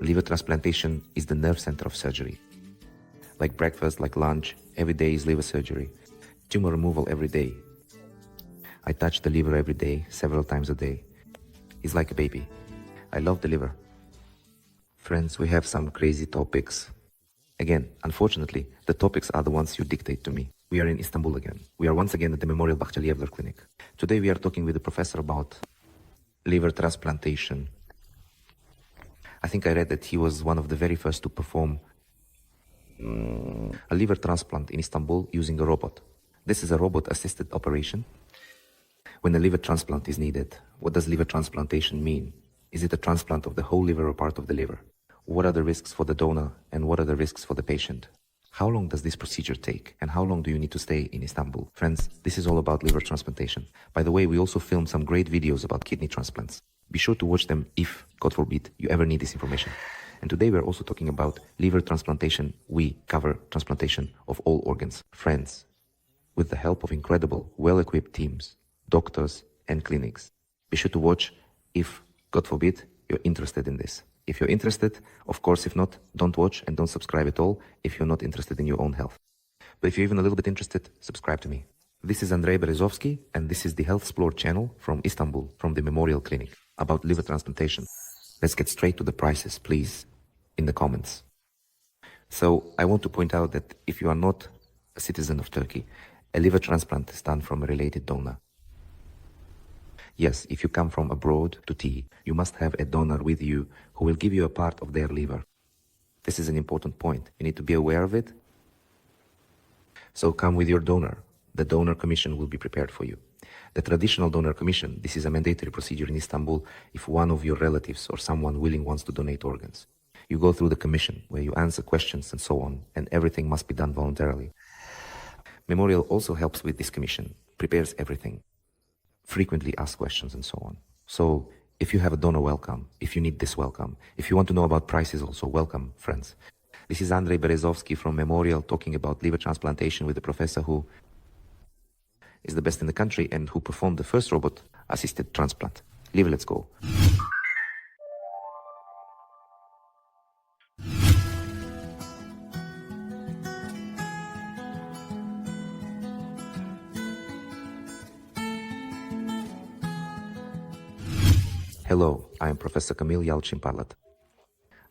Liver transplantation is the nerve center of surgery. Like breakfast, like lunch, every day is liver surgery. Tumor removal every day. I touch the liver every day, several times a day. It's like a baby. I love the liver. Friends, we have some crazy topics. Again, unfortunately, the topics are the ones you dictate to me. We are in Istanbul again. We are once again at the Memorial Bahçelievler clinic. Today we are talking with the professor about liver transplantation. I think I read that he was one of the very first to perform a liver transplant in Istanbul using a robot. This is a robot-assisted operation. When a liver transplant is needed, what does liver transplantation mean? Is it a transplant of the whole liver or part of the liver? What are the risks for the donor and what are the risks for the patient? How long does this procedure take and how long do you need to stay in Istanbul? Friends, this is all about liver transplantation. By the way, we also filmed some great videos about kidney transplants. Be sure to watch them if, God forbid, you ever need this information. And today we're also talking about liver transplantation. We cover transplantation of all organs. Friends, with the help of incredible, well-equipped teams, doctors and clinics. Be sure to watch if, God forbid, you're interested in this. If you're interested, of course, if not, don't watch and don't subscribe at all if you're not interested in your own health. But if you're even a little bit interested, subscribe to me. This is Andrei Berezovsky and this is the Health Explore channel from Istanbul, from the Memorial Clinic, about liver transplantation. Let's get straight to the prices, please, in the comments. So I want to point out that if you are not a citizen of Turkey, a liver transplant is done from a related donor. Yes, if you come from abroad to TE, you must have a donor with you who will give you a part of their liver. This is an important point. You need to be aware of it. So come with your donor. The donor commission will be prepared for you. The traditional donor commission, this is a mandatory procedure in Istanbul if one of your relatives or someone willing wants to donate organs. You go through the commission where you answer questions and so on, and everything must be done voluntarily. Memorial also helps with this commission, prepares everything, frequently asked questions and so on. So if you have a donor, welcome. If you need this, welcome. If you want to know about prices also, welcome, friends. This is Andrei Berezovsky from Memorial talking about liver transplantation with a professor who is the best in the country and who performed the first robot-assisted transplant. Liver, let's go. Hello, I am Professor Kamil Yalcin Polat.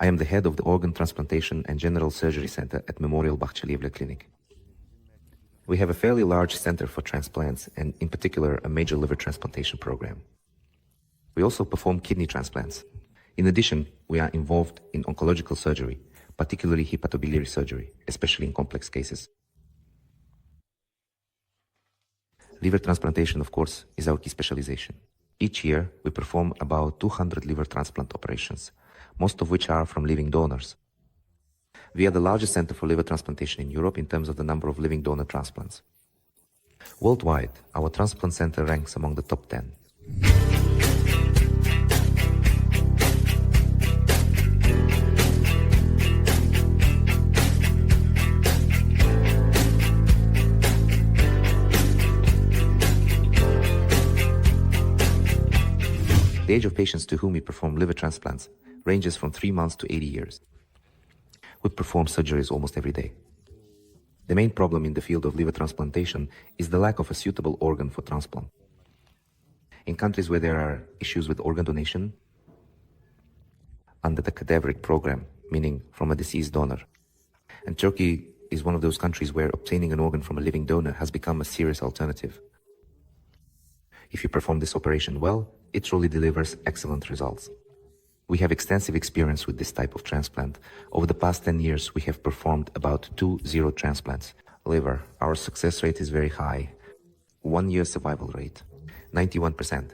I am the head of the Organ Transplantation and General Surgery Center at Memorial Bahçelievler Clinic. We have a fairly large center for transplants and in particular a major liver transplantation program. We also perform kidney transplants. In addition, we are involved in oncological surgery, particularly hepatobiliary surgery, especially in complex cases. Liver transplantation, of course, is our key specialization. Each year, we perform about 200 liver transplant operations, most of which are from living donors. We are the largest center for liver transplantation in Europe in terms of the number of living donor transplants. Worldwide, our transplant center ranks among the top 10. The age of patients to whom we perform liver transplants ranges from 3 months to 80 years. We perform surgeries almost every day. The main problem in the field of liver transplantation is the lack of a suitable organ for transplant. In countries where there are issues with organ donation, under the cadaveric program, meaning from a deceased donor. And Turkey is one of those countries where obtaining an organ from a living donor has become a serious alternative. If you perform this operation well, it truly delivers excellent results. We have extensive experience with this type of transplant. Over the past 10 years, we have performed about 20 transplants. Liver, our success rate is very high. 1-year survival rate, 91%.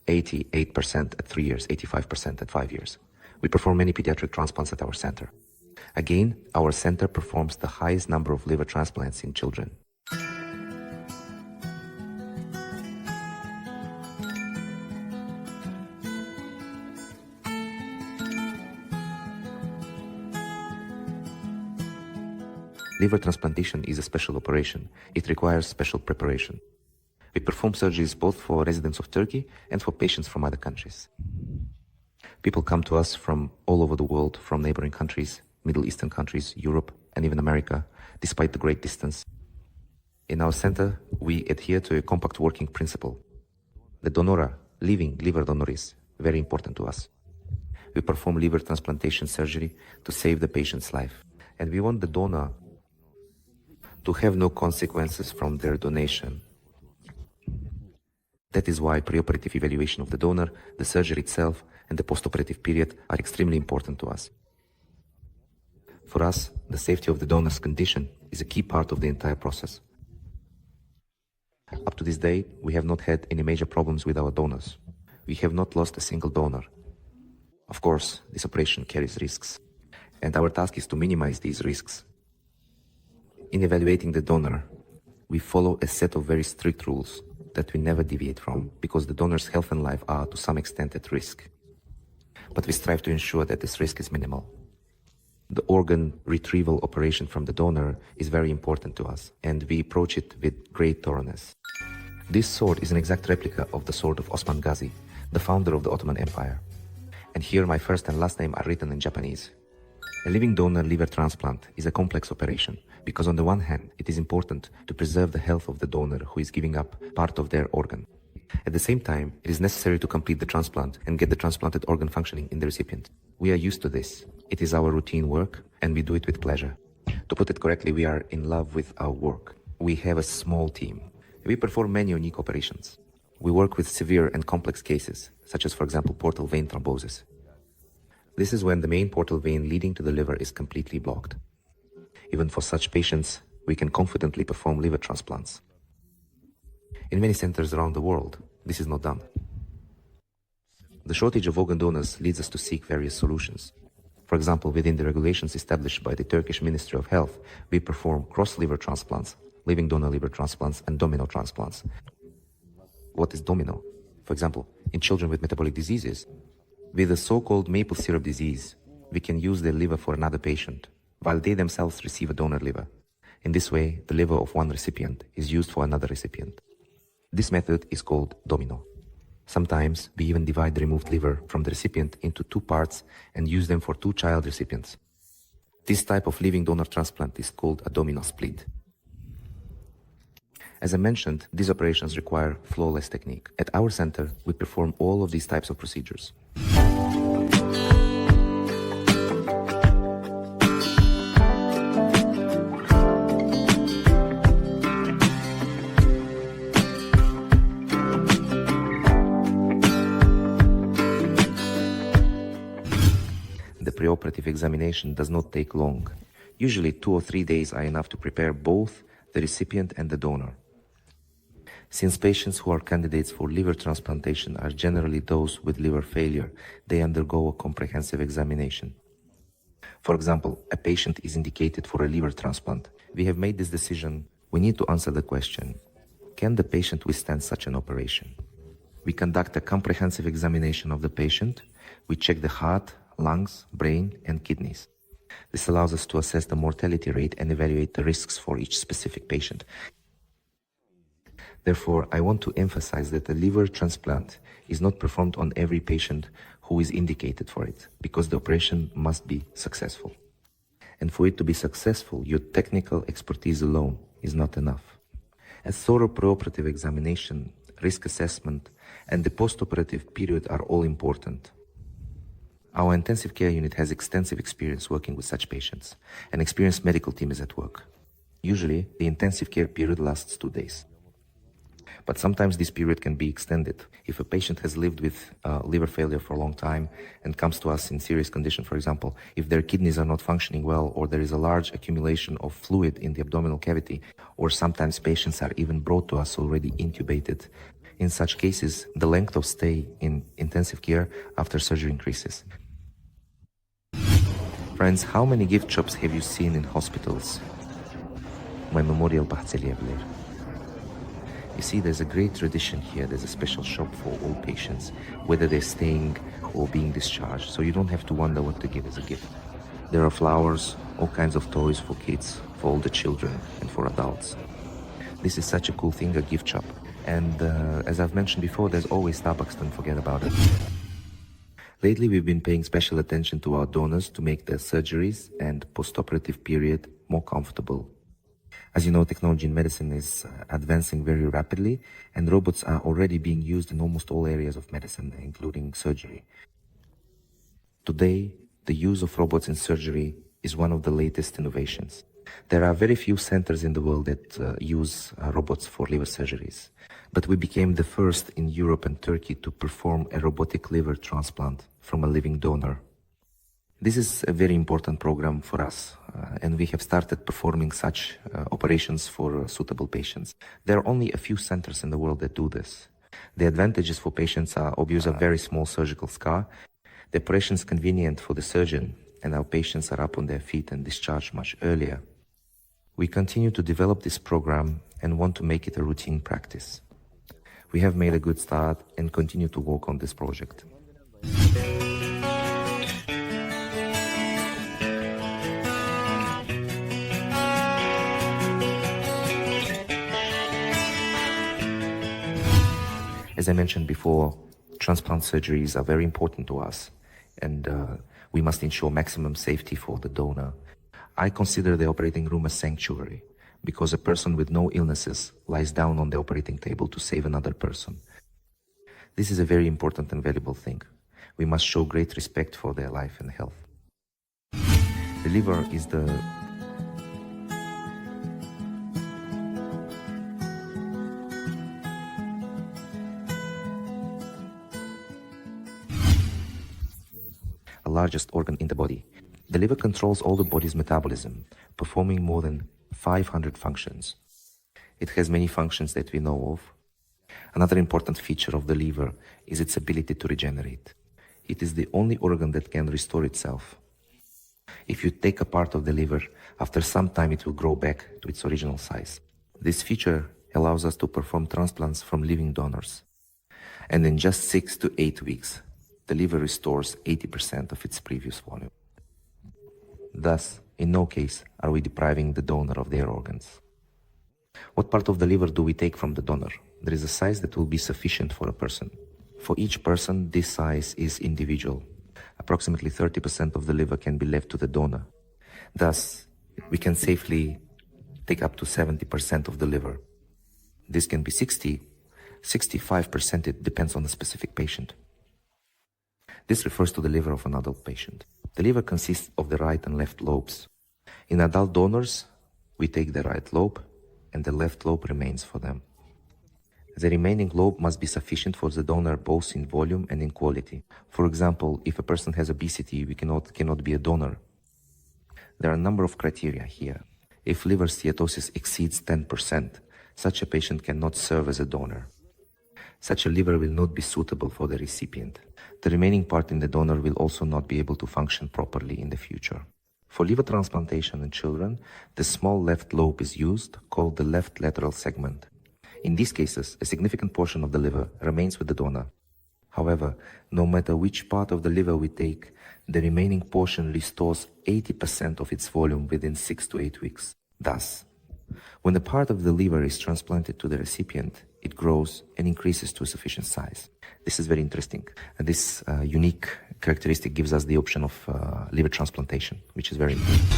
88% at 3 years, 85% at 5 years. We perform many pediatric transplants at our center. Again, our center performs the highest number of liver transplants in children. Liver transplantation is a special operation. It requires special preparation. We perform surgeries both for residents of Turkey and for patients from other countries. People come to us from all over the world, from neighboring countries, Middle Eastern countries, Europe, and even America, despite the great distance. In our center, we adhere to a compact working principle. The donora, living liver donor, is very important to us. We perform liver transplantation surgery to save the patient's life. And we want the donor to have no consequences from their donation. That is why preoperative evaluation of the donor, the surgery itself, and the postoperative period are extremely important to us. For us, the safety of the donor's condition is a key part of the entire process. Up to this day, we have not had any major problems with our donors. We have not lost a single donor. Of course, this operation carries risks, and our task is to minimize these risks. In evaluating the donor, we follow a set of very strict rules that we never deviate from, because the donor's health and life are to some extent at risk. But we strive to ensure that this risk is minimal. The organ retrieval operation from the donor is very important to us, and we approach it with great thoroughness. This sword is an exact replica of the sword of Osman Ghazi, the founder of the Ottoman Empire. And here my first and last name are written in Japanese. A living donor liver transplant is a complex operation because on the one hand, it is important to preserve the health of the donor who is giving up part of their organ. At the same time, it is necessary to complete the transplant and get the transplanted organ functioning in the recipient. We are used to this. It is our routine work and we do it with pleasure. To put it correctly, we are in love with our work. We have a small team. We perform many unique operations. We work with severe and complex cases, such as, for example, portal vein thrombosis. This is when the main portal vein leading to the liver is completely blocked. Even for such patients, we can confidently perform liver transplants. In many centers around the world, this is not done. The shortage of organ donors leads us to seek various solutions. For example, within the regulations established by the Turkish Ministry of Health, we perform cross-liver transplants, living donor liver transplants, and domino transplants. What is domino? For example, in children with metabolic diseases, with the so-called maple syrup disease, we can use their liver for another patient, while they themselves receive a donor liver. In this way, the liver of one recipient is used for another recipient. This method is called domino. Sometimes we even divide the removed liver from the recipient into two parts and use them for two child recipients. This type of living donor transplant is called a domino split. As I mentioned, these operations require flawless technique. At our center, we perform all of these types of procedures. The preoperative examination does not take long. Usually 2 or 3 days are enough to prepare both the recipient and the donor. Since patients who are candidates for liver transplantation are generally those with liver failure, they undergo a comprehensive examination. For example, a patient is indicated for a liver transplant. We have made this decision. We need to answer the question, can the patient withstand such an operation? We conduct a comprehensive examination of the patient. We check the heart, lungs, brain, and kidneys. This allows us to assess the mortality rate and evaluate the risks for each specific patient. Therefore, I want to emphasize that a liver transplant is not performed on every patient who is indicated for it, because the operation must be successful. And for it to be successful, your technical expertise alone is not enough. A thorough preoperative examination, risk assessment, and the postoperative period are all important. Our intensive care unit has extensive experience working with such patients. An experienced medical team is at work. Usually, the intensive care period lasts 2 days. But sometimes this period can be extended. If a patient has lived with liver failure for a long time and comes to us in serious condition, for example, if their kidneys are not functioning well, or there is a large accumulation of fluid in the abdominal cavity, or sometimes patients are even brought to us already intubated. In such cases, the length of stay in intensive care after surgery increases. Friends, how many gift shops have you seen in hospitals? My memorial Bahçelievler. You see, there's a great tradition here. There's a special shop for all patients, whether they're staying or being discharged, so you don't have to wonder what to give as a gift. There are flowers, all kinds of toys for kids, for all the children, and for adults. This is such a cool thing, a gift shop. And as I've mentioned before, there's always Starbucks, don't forget about it. Lately, we've been paying special attention to our donors to make the surgeries and postoperative period more comfortable. As you know, technology in medicine is advancing very rapidly, and robots are already being used in almost all areas of medicine, including surgery. Today, the use of robots in surgery is one of the latest innovations. There are very few centers in the world that use robots for liver surgeries, but we became the first in Europe and Turkey to perform a robotic liver transplant from a living donor. This is a very important program for us, and we have started performing such operations for suitable patients. There are only a few centers in the world that do this. The advantages for patients are obviously a very small surgical scar. The operation is convenient for the surgeon, and our patients are up on their feet and discharged much earlier. We continue to develop this program and want to make it a routine practice. We have made a good start and continue to work on this project. As I mentioned before, transplant surgeries are very important to us, and we must ensure maximum safety for the donor. I consider the operating room a sanctuary because a person with no illnesses lies down on the operating table to save another person. This is a very important and valuable thing. We must show great respect for their life and health. The liver is the largest organ in the body. The liver controls all the body's metabolism, performing more than 500 functions. It has many functions that we know of. Another important feature of the liver is its ability to regenerate. It is the only organ that can restore itself. If you take a part of the liver, after some time it will grow back to its original size. This feature allows us to perform transplants from living donors. And in just 6 to 8 weeks, the liver restores 80% of its previous volume. Thus, in no case are we depriving the donor of their organs. What part of the liver do we take from the donor? There is a size that will be sufficient for a person. For each person, this size is individual. Approximately 30% of the liver can be left to the donor. Thus, we can safely take up to 70% of the liver. This can be 60, 65%, it depends on the specific patient. This refers to the liver of an adult patient. The liver consists of the right and left lobes. In adult donors, we take the right lobe and the left lobe remains for them. The remaining lobe must be sufficient for the donor both in volume and in quality. For example, if a person has obesity, we cannot be a donor. There are a number of criteria here. If liver steatosis exceeds 10%, such a patient cannot serve as a donor. Such a liver will not be suitable for the recipient. The remaining part in the donor will also not be able to function properly in the future. For liver transplantation in children, the small left lobe is used, called the left lateral segment. In these cases, a significant portion of the liver remains with the donor. However, no matter which part of the liver we take, the remaining portion restores 80% of its volume within 6 to 8 weeks. Thus, when a part of the liver is transplanted to the recipient, it grows and increases to a sufficient size. This is very interesting. And this unique characteristic gives us the option of liver transplantation, which is very important.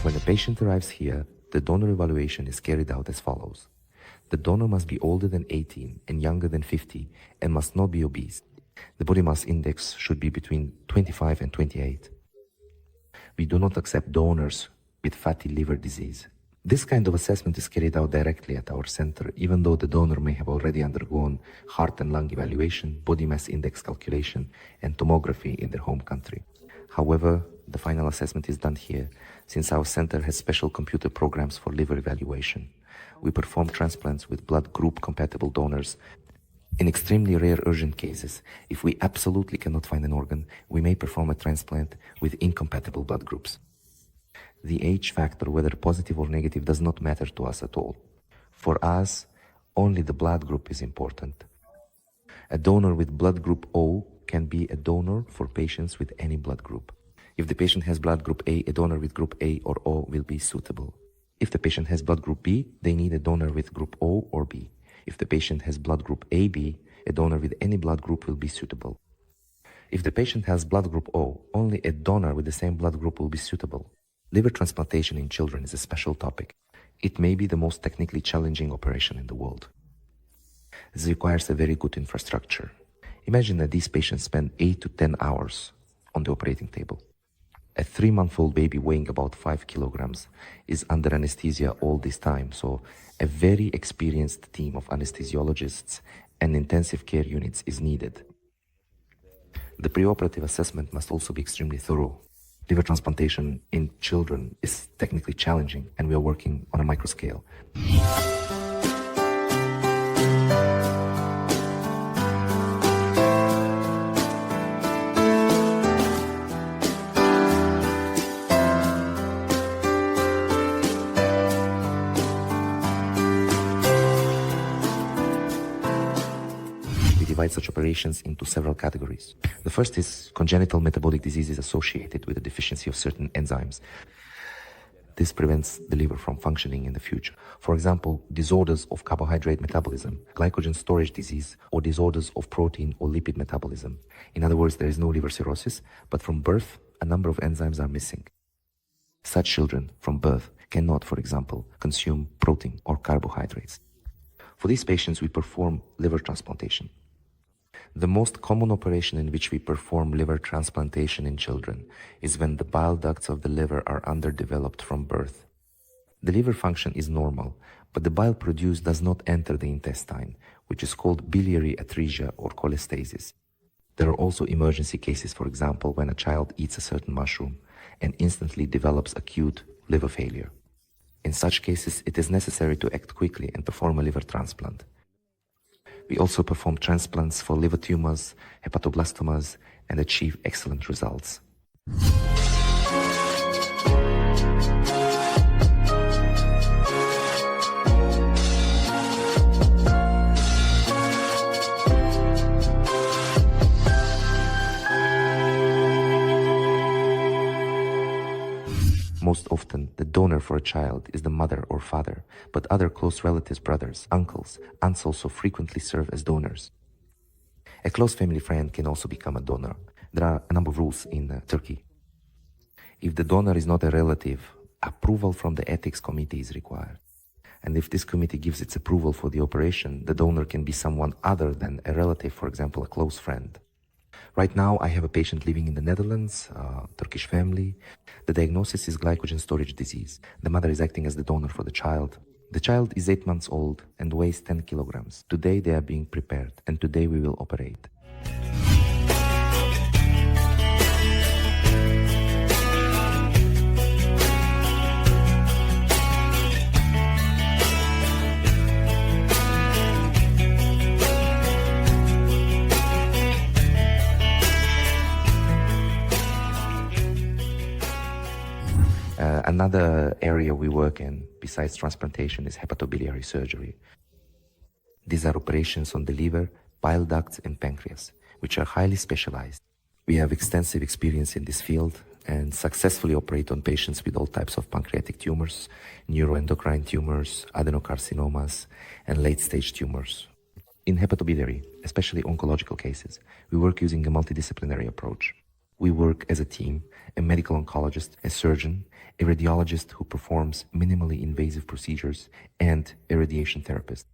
When a patient arrives here, the donor evaluation is carried out as follows. The donor must be older than 18 and younger than 50 and must not be obese. The body mass index should be between 25 and 28. We do not accept donors with fatty liver disease. This kind of assessment is carried out directly at our center, even though the donor may have already undergone heart and lung evaluation, body mass index calculation, and tomography in their home country. However, the final assessment is done here, since our center has special computer programs for liver evaluation. We perform transplants with blood group compatible donors. In extremely rare urgent cases, if we absolutely cannot find an organ, we may perform a transplant with incompatible blood groups. The age factor, whether positive or negative, does not matter to us at all. For us, only the blood group is important. A donor with blood group O can be a donor for patients with any blood group. If the patient has blood group A donor with group A or O will be suitable. If the patient has blood group B, they need a donor with group O or B. If the patient has blood group AB, a donor with any blood group will be suitable. If the patient has blood group O, only a donor with the same blood group will be suitable. Liver transplantation in children is a special topic. It may be the most technically challenging operation in the world. This requires a very good infrastructure. Imagine that these patients spend 8 to 10 hours on the operating table. A 3-month-old baby weighing about 5 kilograms is under anesthesia all this time, so a very experienced team of anesthesiologists and intensive care units is needed. The preoperative assessment must also be extremely thorough. Liver transplantation in children is technically challenging, and we are working on a micro scale. Divide such operations into several categories. The first is congenital metabolic diseases associated with the deficiency of certain enzymes. This prevents the liver from functioning in the future. For example, disorders of carbohydrate metabolism, glycogen storage disease, or disorders of protein or lipid metabolism. In other words, there is no liver cirrhosis, but from birth, a number of enzymes are missing. Such children from birth cannot, for example, consume protein or carbohydrates. For these patients, we perform liver transplantation. The most common operation in which we perform liver transplantation in children is when the bile ducts of the liver are underdeveloped from birth. The liver function is normal, but the bile produced does not enter the intestine, which is called biliary atresia or cholestasis. There are also emergency cases, for example, when a child eats a certain mushroom and instantly develops acute liver failure. In such cases, it is necessary to act quickly and perform a liver transplant. We also perform transplants for liver tumors, hepatoblastomas, and achieve excellent results. Most often, the donor for a child is the mother or father, but other close relatives, brothers, uncles, aunts also frequently serve as donors. A close family friend can also become a donor. There are a number of rules in Turkey. If the donor is not a relative, approval from the ethics committee is required. And if this committee gives its approval for the operation, the donor can be someone other than a relative, for example, a close friend. Right now, I have a patient living in the Netherlands, Turkish family. The diagnosis is glycogen storage disease. The mother is acting as the donor for the child. The child is 8 months old and weighs 10 kilograms. Today they are being prepared, and today we will operate. Another area we work in, besides transplantation, is hepatobiliary surgery. These are operations on the liver, bile ducts, and pancreas, which are highly specialized. We have extensive experience in this field and successfully operate on patients with all types of pancreatic tumors, neuroendocrine tumors, adenocarcinomas, and late-stage tumors. In hepatobiliary, especially oncological cases, we work using a multidisciplinary approach. We work as a team, a medical oncologist, a surgeon, a radiologist who performs minimally invasive procedures, and a radiation therapist.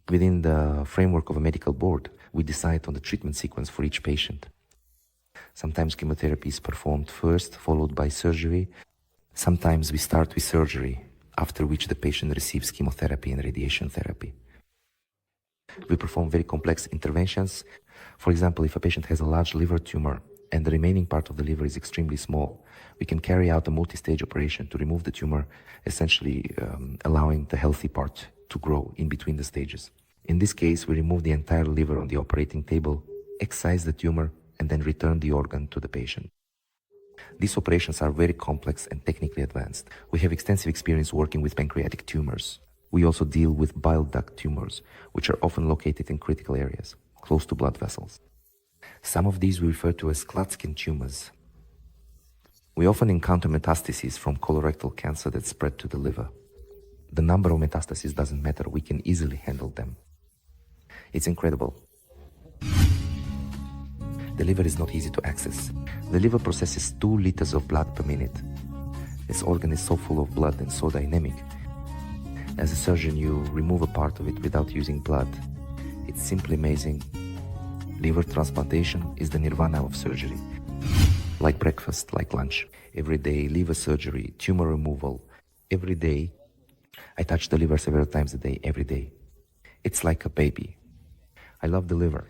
Within the framework of a medical board, we decide on the treatment sequence for each patient. Sometimes chemotherapy is performed first, followed by surgery. Sometimes we start with surgery, after which the patient receives chemotherapy and radiation therapy. We perform very complex interventions. For example, if a patient has a large liver tumor and the remaining part of the liver is extremely small, we can carry out a multi-stage operation to remove the tumor, essentially allowing the healthy part to grow in between the stages. In this case, we remove the entire liver on the operating table, excise the tumor, and then return the organ to the patient. These operations are very complex and technically advanced. We have extensive experience working with pancreatic tumors. We also deal with bile duct tumors, which are often located in critical areas. close to blood vessels. Some of these we refer to as Klatskin tumors. We often encounter metastases from colorectal cancer that spread to the liver. The number of metastases doesn't matter, we can easily handle them. It's incredible. The liver is not easy to access. The liver processes 2 liters of blood per minute. This organ is so full of blood and so dynamic. As a surgeon, you remove a part of it without using blood. It's simply amazing. Liver transplantation is the nirvana of surgery. Like breakfast, like lunch. Every day, liver surgery, tumor removal. Every day, I touch the liver several times a day, every day. It's like a baby. I love the liver.